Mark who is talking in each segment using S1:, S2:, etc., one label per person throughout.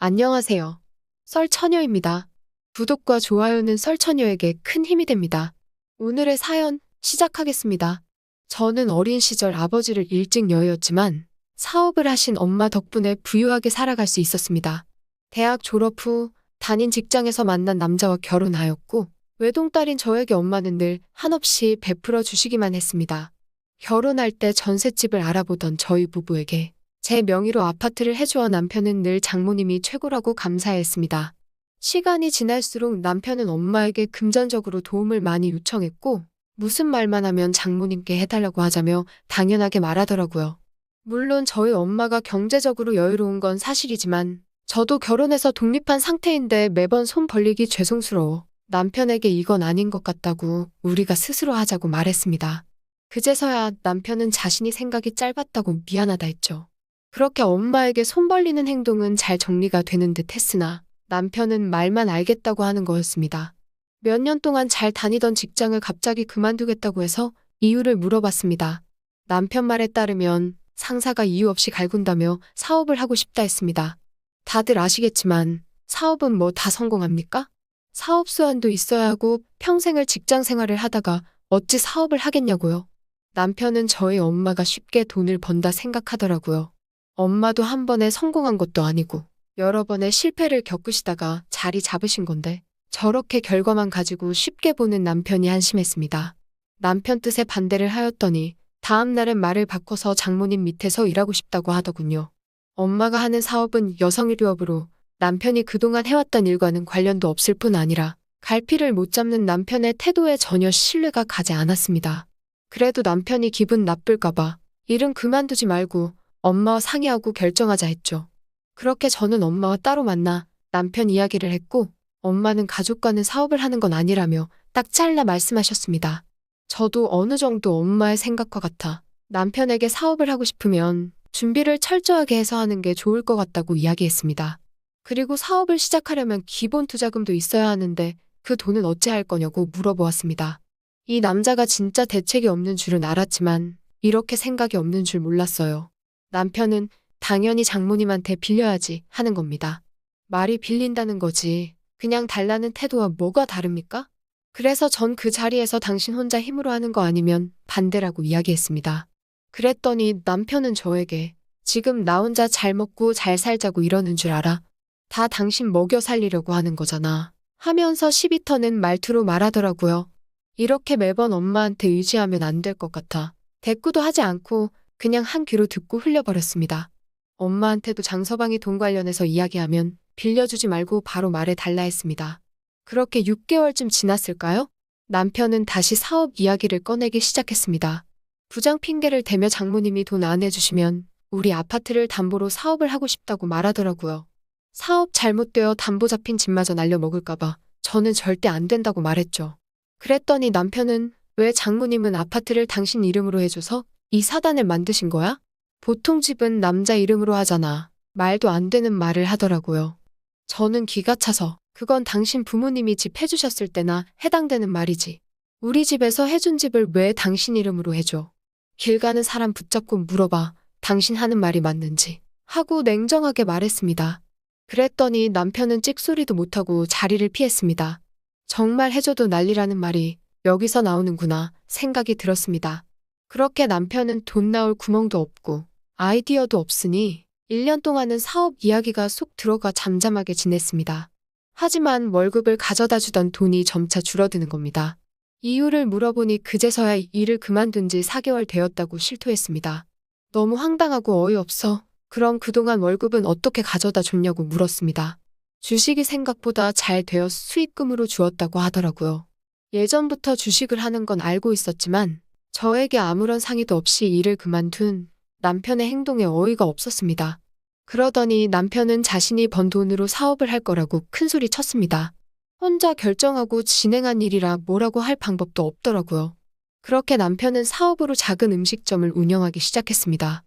S1: 안녕하세요. 썰처녀입니다. 구독과 좋아요는 썰처녀에게 큰 힘이 됩니다. 오늘의 사연 시작하겠습니다. 저는 어린 시절 아버지를 일찍 여의었지만 사업을 하신 엄마 덕분에 부유하게 살아갈 수 있었습니다. 대학 졸업 후 다닌 직장에서 만난 남자와 결혼하였고 외동딸인 저에게 엄마는 늘 한없이 베풀어 주시기만 했습니다. 결혼할 때 전셋집을 알아보던 저희 부부에게 제 명의로 아파트를 해주어 남편은 늘 장모님이 최고라고 감사했습니다. 시간이 지날수록 남편은 엄마에게 금전적으로 도움을 많이 요청했고 무슨 말만 하면 장모님께 해달라고 하자며 당연하게 말하더라고요. 물론 저희 엄마가 경제적으로 여유로운 건 사실이지만 저도 결혼해서 독립한 상태인데 매번 손 벌리기 죄송스러워 남편에게 이건 아닌 것 같다고 우리가 스스로 하자고 말했습니다. 그제서야 남편은 자신이 생각이 짧았다고 미안하다 했죠. 그렇게 엄마에게 손 벌리는 행동은 잘 정리가 되는 듯 했으나 남편은 말만 알겠다고 하는 거였습니다. 몇 년 동안 잘 다니던 직장을 갑자기 그만두겠다고 해서 이유를 물어봤습니다. 남편 말에 따르면 상사가 이유 없이 갈군다며 사업을 하고 싶다 했습니다. 다들 아시겠지만 사업은 뭐 다 성공합니까? 사업 수완도 있어야 하고 평생을 직장 생활을 하다가 어찌 사업을 하겠냐고요. 남편은 저희 엄마가 쉽게 돈을 번다 생각하더라고요. 엄마도 한 번에 성공한 것도 아니고 여러 번의 실패를 겪으시다가 자리 잡으신 건데 저렇게 결과만 가지고 쉽게 보는 남편이 한심했습니다. 남편 뜻에 반대를 하였더니 다음 날엔 말을 바꿔서 장모님 밑에서 일하고 싶다고 하더군요. 엄마가 하는 사업은 여성의료업으로 남편이 그동안 해왔던 일과는 관련도 없을 뿐 아니라 갈피를 못 잡는 남편의 태도에 전혀 신뢰가 가지 않았습니다. 그래도 남편이 기분 나쁠까봐 일은 그만두지 말고 엄마와 상의하고 결정하자 했죠. 그렇게 저는 엄마와 따로 만나 남편 이야기를 했고 엄마는 가족과는 사업을 하는 건 아니라며 딱 잘라 말씀하셨습니다. 저도 어느 정도 엄마의 생각과 같아 남편에게 사업을 하고 싶으면 준비를 철저하게 해서 하는 게 좋을 것 같다고 이야기했습니다. 그리고 사업을 시작하려면 기본 투자금도 있어야 하는데 그 돈은 어찌할 거냐고 물어보았습니다. 이 남자가 진짜 대책이 없는 줄은 알았지만 이렇게 생각이 없는 줄 몰랐어요. 남편은 당연히 장모님한테 빌려야지 하는 겁니다. 말이 빌린다는 거지. 그냥 달라는 태도와 뭐가 다릅니까? 그래서 전 그 자리에서 당신 혼자 힘으로 하는 거 아니면 반대라고 이야기했습니다. 그랬더니 남편은 저에게 지금 나 혼자 잘 먹고 잘 살자고 이러는 줄 알아? 다 당신 먹여 살리려고 하는 거잖아. 하면서 시비 터는 말투로 말하더라고요. 이렇게 매번 엄마한테 의지하면 안 될 것 같아. 대꾸도 하지 않고 그냥 한 귀로 듣고 흘려버렸습니다. 엄마한테도 장서방이 돈 관련해서 이야기하면 빌려주지 말고 바로 말해달라 했습니다. 그렇게 6개월쯤 지났을까요? 남편은 다시 사업 이야기를 꺼내기 시작했습니다. 부장 핑계를 대며 장모님이 돈 안 해주시면 우리 아파트를 담보로 사업을 하고 싶다고 말하더라고요. 사업 잘못되어 담보 잡힌 집마저 날려먹을까봐 저는 절대 안 된다고 말했죠. 그랬더니 남편은 왜 장모님은 아파트를 당신 이름으로 해줘서 이 사단을 만드신 거야? 보통 집은 남자 이름으로 하잖아. 말도 안 되는 말을 하더라고요. 저는 기가 차서 그건 당신 부모님이 집 해주셨을 때나 해당되는 말이지. 우리 집에서 해준 집을 왜 당신 이름으로 해줘? 길 가는 사람 붙잡고 물어봐. 당신 하는 말이 맞는지. 하고 냉정하게 말했습니다. 그랬더니 남편은 찍소리도 못하고 자리를 피했습니다. 정말 해줘도 난리라는 말이 여기서 나오는구나 생각이 들었습니다. 그렇게 남편은 돈 나올 구멍도 없고 아이디어도 없으니 1년 동안은 사업 이야기가 쏙 들어가 잠잠하게 지냈습니다. 하지만 월급을 가져다 주던 돈이 점차 줄어드는 겁니다. 이유를 물어보니 그제서야 일을 그만둔 지 4개월 되었다고 실토했습니다. 너무 황당하고 어이없어. 그럼 그동안 월급은 어떻게 가져다 줬냐고 물었습니다. 주식이 생각보다 잘 되어 수익금으로 주었다고 하더라고요. 예전부터 주식을 하는 건 알고 있었지만 저에게 아무런 상의도 없이 일을 그만둔 남편의 행동에 어이가 없었습니다. 그러더니 남편은 자신이 번 돈으로 사업을 할 거라고 큰소리 쳤습니다. 혼자 결정하고 진행한 일이라 뭐라고 할 방법도 없더라고요. 그렇게 남편은 사업으로 작은 음식점을 운영하기 시작했습니다.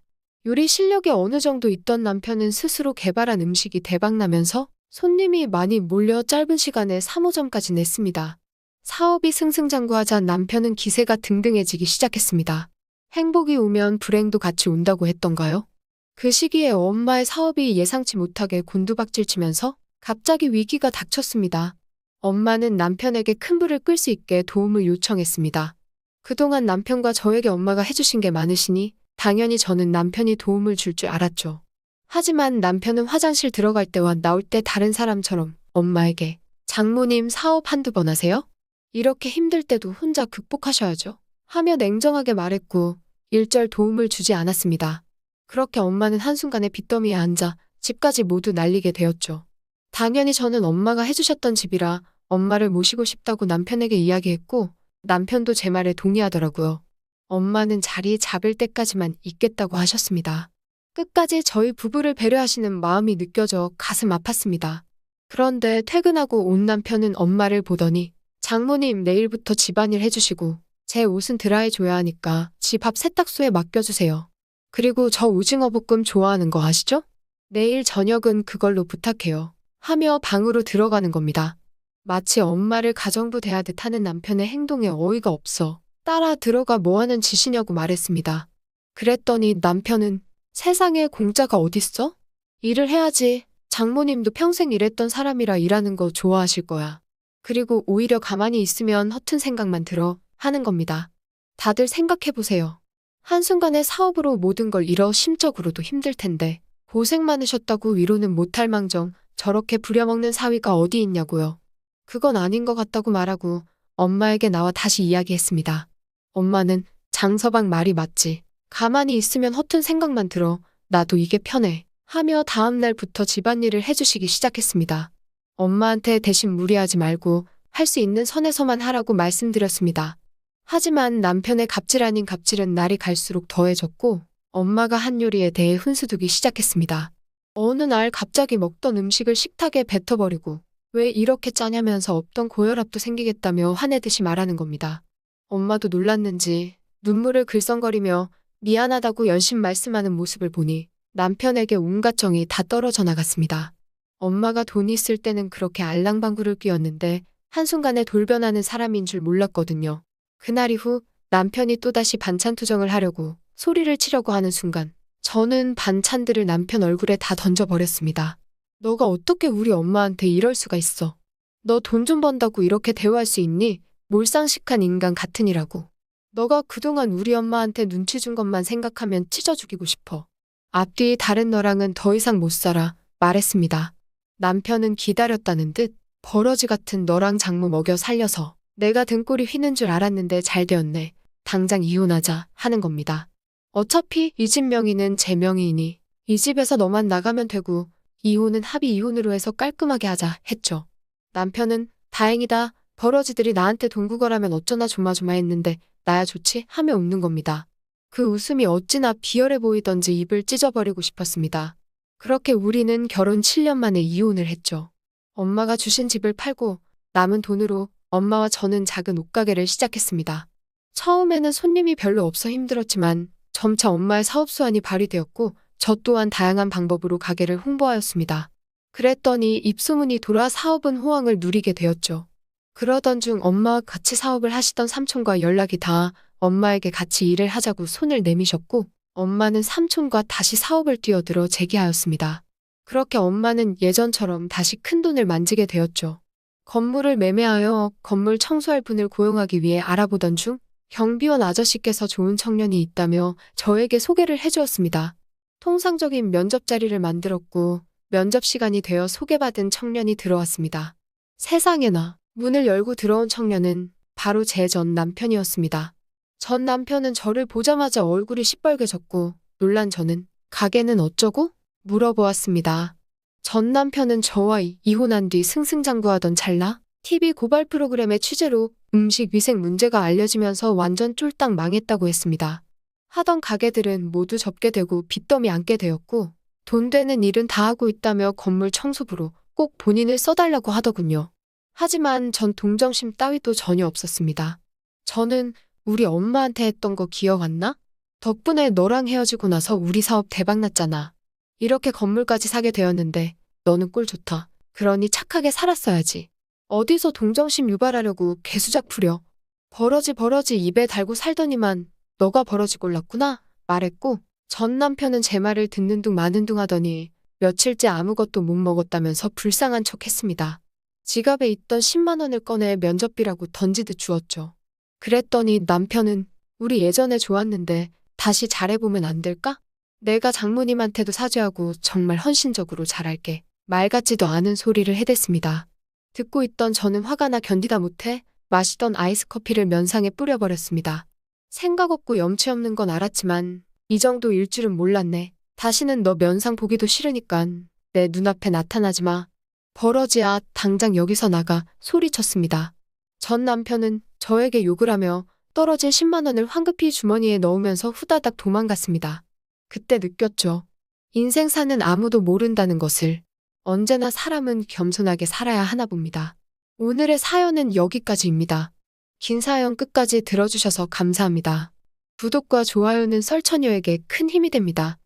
S1: 요리 실력이 어느 정도 있던 남편은 스스로 개발한 음식이 대박나면서 손님이 많이 몰려 짧은 시간에 3호점까지 냈습니다. 사업이 승승장구하자 남편은 기세가 등등해지기 시작했습니다. 행복이 오면 불행도 같이 온다고 했던가요? 그 시기에 엄마의 사업이 예상치 못하게 곤두박질치면서 갑자기 위기가 닥쳤습니다. 엄마는 남편에게 큰 불을 끌 수 있게 도움을 요청했습니다. 그동안 남편과 저에게 엄마가 해주신 게 많으시니 당연히 저는 남편이 도움을 줄 줄 알았죠. 하지만 남편은 화장실 들어갈 때와 나올 때 다른 사람처럼 엄마에게 장모님 사업 한두 번 하세요? 이렇게 힘들 때도 혼자 극복하셔야죠. 하며 냉정하게 말했고 일절 도움을 주지 않았습니다. 그렇게 엄마는 한순간에 빚더미에 앉아 집까지 모두 날리게 되었죠. 당연히 저는 엄마가 해주셨던 집이라 엄마를 모시고 싶다고 남편에게 이야기했고 남편도 제 말에 동의하더라고요. 엄마는 자리 잡을 때까지만 있겠다고 하셨습니다. 끝까지 저희 부부를 배려하시는 마음이 느껴져 가슴 아팠습니다. 그런데 퇴근하고 온 남편은 엄마를 보더니 장모님 내일부터 집안일 해주시고 제 옷은 드라이줘야 하니까 집 앞 세탁소에 맡겨주세요. 그리고 저 오징어 볶음 좋아하는 거 아시죠? 내일 저녁은 그걸로 부탁해요. 하며 방으로 들어가는 겁니다. 마치 엄마를 가정부 대하듯 하는 남편의 행동에 어이가 없어 따라 들어가 뭐하는 짓이냐고 말했습니다. 그랬더니 남편은 세상에 공짜가 어딨어? 일을 해야지. 장모님도 평생 일했던 사람이라 일하는 거 좋아하실 거야. 그리고 오히려 가만히 있으면 허튼 생각만 들어 하는 겁니다. 다들 생각해보세요. 한순간에 사업으로 모든 걸 잃어 심적으로도 힘들 텐데 고생 많으셨다고 위로는 못할 망정 저렇게 부려먹는 사위가 어디 있냐고요. 그건 아닌 것 같다고 말하고 엄마에게 나와 다시 이야기했습니다. 엄마는 장서방 말이 맞지. 가만히 있으면 허튼 생각만 들어. 나도 이게 편해. 하며 다음 날부터 집안일을 해주시기 시작했습니다. 엄마한테 대신 무리하지 말고 할 수 있는 선에서만 하라고 말씀드렸습니다. 하지만 남편의 갑질 아닌 갑질은 날이 갈수록 더해졌고 엄마가 한 요리에 대해 훈수두기 시작했습니다. 어느 날 갑자기 먹던 음식을 식탁에 뱉어버리고 왜 이렇게 짜냐면서 없던 고혈압도 생기겠다며 화내듯이 말하는 겁니다. 엄마도 놀랐는지 눈물을 글썽거리며 미안하다고 연신 말씀하는 모습을 보니 남편에게 온갖 정이 다 떨어져 나갔습니다. 엄마가 돈 있을 때는 그렇게 알랑방구를 뀌었는데 한순간에 돌변하는 사람인 줄 몰랐거든요. 그날 이후 남편이 또다시 반찬 투정을 하려고 소리를 치려고 하는 순간 저는 반찬들을 남편 얼굴에 다 던져버렸습니다. 너가 어떻게 우리 엄마한테 이럴 수가 있어. 너 돈 좀 번다고 이렇게 대우할 수 있니? 몰상식한 인간 같으니라고. 너가 그동안 우리 엄마한테 눈치 준 것만 생각하면 찢어 죽이고 싶어. 앞뒤 다른 너랑은 더 이상 못 살아 말했습니다. 남편은 기다렸다는 듯 버러지 같은 너랑 장모 먹여 살려서 내가 등골이 휘는 줄 알았는데 잘 되었네. 당장 이혼하자 하는 겁니다. 어차피 이 집 명의는 제 명의이니 이 집에서 너만 나가면 되고 이혼은 합의 이혼으로 해서 깔끔하게 하자 했죠. 남편은 다행이다. 버러지들이 나한테 동구걸하면 어쩌나 조마조마했는데 나야 좋지 하며 웃는 겁니다. 그 웃음이 어찌나 비열해 보이던지 입을 찢어버리고 싶었습니다. 그렇게 우리는 결혼 7년 만에 이혼을 했죠. 엄마가 주신 집을 팔고 남은 돈으로 엄마와 저는 작은 옷가게를 시작했습니다. 처음에는 손님이 별로 없어 힘들었지만 점차 엄마의 사업 수완이 발휘되었고 저 또한 다양한 방법으로 가게를 홍보하였습니다. 그랬더니 입소문이 돌아 사업은 호황을 누리게 되었죠. 그러던 중 엄마와 같이 사업을 하시던 삼촌과 연락이 닿아 엄마에게 같이 일을 하자고 손을 내미셨고 엄마는 삼촌과 다시 사업을 뛰어들어 재기하였습니다. 그렇게 엄마는 예전처럼 다시 큰돈을 만지게 되었죠. 건물을 매매하여 건물 청소할 분을 고용하기 위해 알아보던 중 경비원 아저씨께서 좋은 청년이 있다며 저에게 소개를 해주었습니다. 통상적인 면접 자리를 만들었고 면접 시간이 되어 소개받은 청년이 들어왔습니다. 세상에나 문을 열고 들어온 청년은 바로 제 전 남편이었습니다. 전 남편은 저를 보자마자 얼굴이 시뻘개졌고 놀란 저는 가게는 어쩌고? 물어보았습니다. 전 남편은 저와 이혼한 뒤 승승장구하던 찰나 TV 고발 프로그램의 취재로 음식 위생 문제가 알려지면서 완전 쫄딱 망했다고 했습니다. 하던 가게들은 모두 접게 되고 빚더미 안게 되었고 돈 되는 일은 다 하고 있다며 건물 청소부로 꼭 본인을 써달라고 하더군요. 하지만 전 동정심 따위도 전혀 없었습니다. 저는 우리 엄마한테 했던 거 기억 안 나? 덕분에 너랑 헤어지고 나서 우리 사업 대박났잖아. 이렇게 건물까지 사게 되었는데 너는 꼴 좋다. 그러니 착하게 살았어야지. 어디서 동정심 유발하려고 개수작 부려. 버러지 입에 달고 살더니만 너가 버러지 골랐구나 말했고 전 남편은 제 말을 듣는 둥 마는 둥 하더니 며칠째 아무것도 못 먹었다면서 불쌍한 척 했습니다. 지갑에 있던 10만 원을 꺼내 면접비라고 던지듯 주었죠. 그랬더니 남편은 우리 예전에 좋았는데 다시 잘해보면 안 될까? 내가 장모님한테도 사죄하고 정말 헌신적으로 잘할게. 말 같지도 않은 소리를 해댔습니다. 듣고 있던 저는 화가 나 견디다 못해 마시던 아이스 커피를 면상에 뿌려버렸습니다. 생각 없고 염치 없는 건 알았지만 이 정도일 줄은 몰랐네. 다시는 너 면상 보기도 싫으니깐 내 눈앞에 나타나지 마. 버러지야, 당장 여기서 나가 소리쳤습니다. 전 남편은 저에게 욕을 하며 떨어진 10만 원을 황급히 주머니에 넣으면서 후다닥 도망갔습니다. 그때 느꼈죠. 인생사는 아무도 모른다는 것을. 언제나 사람은 겸손하게 살아야 하나 봅니다. 오늘의 사연은 여기까지입니다. 긴 사연 끝까지 들어주셔서 감사합니다. 구독과 좋아요는 설처녀에게 큰 힘이 됩니다.